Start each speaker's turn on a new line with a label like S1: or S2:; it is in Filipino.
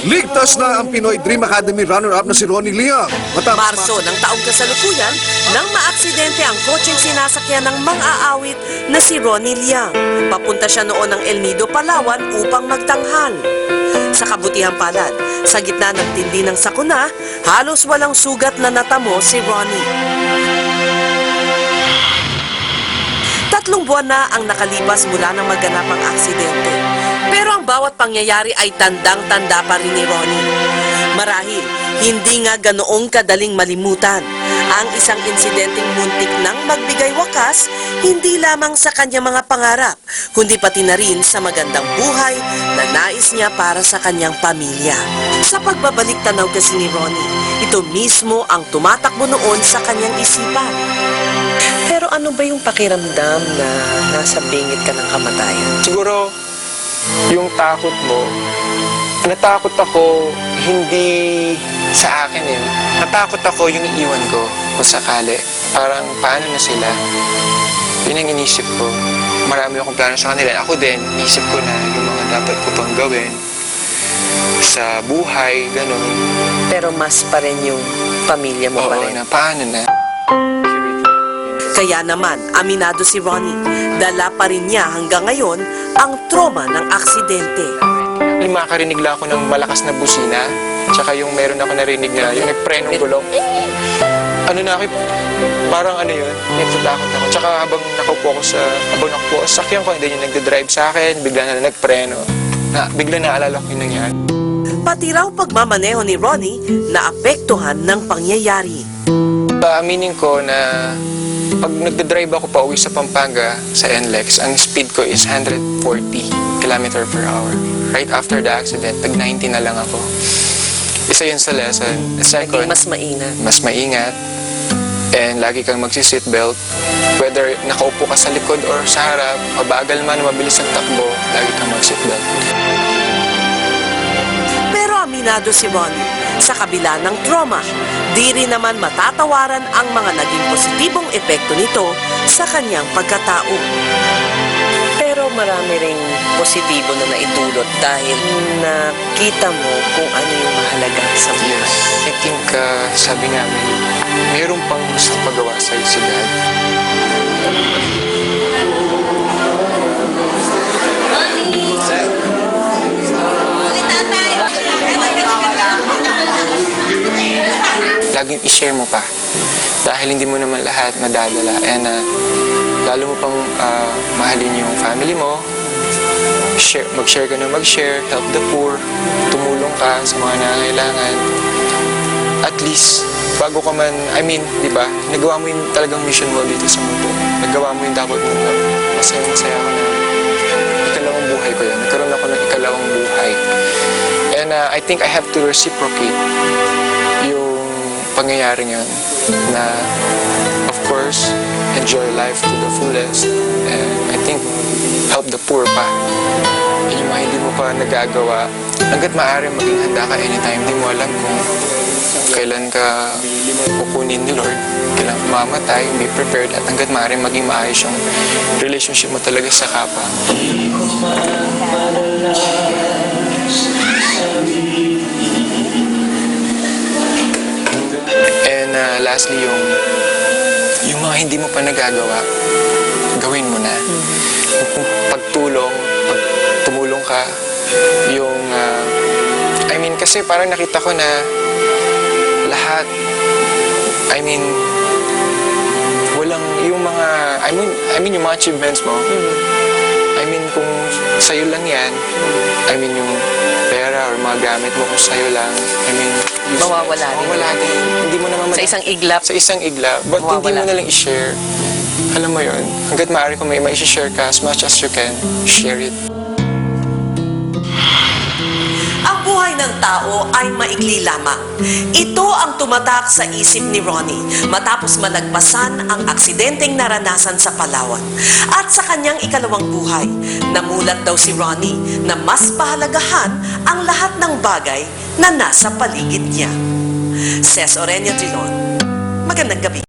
S1: Ligtas na ang Pinoy Dream Academy runner-up na si Ronnie Liang.
S2: Marso ng taong kasalukuyan nang maaksidente ang kotseng sinasakyan ng mang-aawit na si Ronnie Liang. Papunta siya noon ng El Nido, Palawan upang magtanghal. Sa kabutihang palad, sa gitna ng tindi ng sakuna, halos walang sugat na natamo si Ronnie. 3 buwan na ang nakalipas mula nang maganap ang aksidente. Pero ang bawat pangyayari ay tandang-tanda pa rin ni Ronnie. Marahil, hindi nga ganoong kadaling malimutan ang isang insidenteng muntik nang magbigay wakas, hindi lamang sa kanyang mga pangarap, kundi pati na rin sa magandang buhay na nais niya para sa kanyang pamilya. Sa pagbabalik tanaw kasi ni Ronnie, ito mismo ang tumatakbo noon sa kanyang isipan. Pero ano ba yung pakiramdam na nasa bingit ka ng kamatayan?
S3: Siguro, yung takot mo, natakot ako hindi sa akin eh. Natakot ako yung iiwan ko kung sakali. Parang paano na sila? Yun ang inisip ko. Marami akong plano sa kanila. Ako din, inisip ko na yung mga dapat ko pang gawin sa buhay, gano'n.
S2: Pero mas pa rin yung pamilya mo pa
S3: Oo,
S2: rin.
S3: na paano na?
S2: Kaya naman, aminado si Ronnie, dala pa rin niya hanggang ngayon ang trauma ng aksidente.
S3: Makarinig lang ako ng malakas na busina, tsaka yung meron ako narinig na yung nagprenong gulong. Ano na ako, parang ano yun, nagtatakot ako. Tsaka habang nakaupo ako sa sakyan ko, hindi yung nagdadrive sa akin, bigla na nagpreno. Bigla naalala ko yung nangyari.
S2: Pati raw pagmamaneho ni Ronnie na apektuhan ng pangyayari.
S3: Aminin ko na pag nagdadrive ako pa uwi sa Pampanga, sa NLEX, ang speed ko is 140 km/h. Right after the accident, tag-90 na lang ako. Isa yun sa lesson. Second,
S2: Mas maingat.
S3: mas maingat. And lagi kang magsi-seatbelt. Whether nakaupo ka sa likod or sa harap, mabagal man, mabilis ang takbo, lagi kang mag-seatbelt.
S2: Pero aminado si Ronnie, sa kabila ng trauma, di rin naman matatawaran ang mga naging positibong epekto nito sa kanyang pagkatao. Pero marami ring positibo na naidulot dahil nakita mo kung ano yung mahalaga sa buhay.
S3: Yes. I think, sabi namin, mayroon pang gusto magawa sa'yo si God. Laging i-share mo pa. Dahil hindi mo naman lahat madadala. And lalo mo pang mahalin yung family mo. Mag-share ka na mag-share. Help the poor. Tumulong ka sa mga nangangailangan. At least, bago ka man, di ba, nagawa mo yung talagang mission mo dito sa mundo. Nagawa mo yung dapat mo. Masaya ako na ikalawang buhay ko yan. Nagkaroon ako ng ikalawang buhay. And I think I have to reciprocate yung pangyayaring yun na, of course, enjoy life to the fullest. And I think, help the poor pa. Yung mga hindi mo pa nagagawa, hanggat maaari maging handa ka anytime. Hindi mo alam kung kailan ka kukunin ni Lord, kailan mamatay, be prepared, at hanggat maaari maging maayos yung relationship mo talaga sa kapwa. And lastly, yung mga hindi mo pa nagagawa, gawin mo na. Pagtulong, pag tumulong ka, yung, kasi parang nakita ko na lahat, walang, yung mga, yung mga achievements mo, kung sa'yo lang yan, yung pera or mga gamit mo kung sa'yo lang,
S2: Mawawala
S3: din. Hindi mo naman
S2: Sa isang iglap.
S3: Sa isang iglap. But hindi mo na lang i-share. Alam mo yun, hanggat maaari kung may i-share ka, as much as you can, share it.
S2: Ang buhay ng tao ay maigli lamang. Ito ang tumatak sa isip ni Ronnie matapos malagpasan ang aksidenteng naranasan sa Palawan. At sa kanyang ikalawang buhay, namulat daw si Ronnie na mas pahalagahan ang lahat ng bagay na nasa paligid niya. Ces Orenia Trilon, magandang gabi.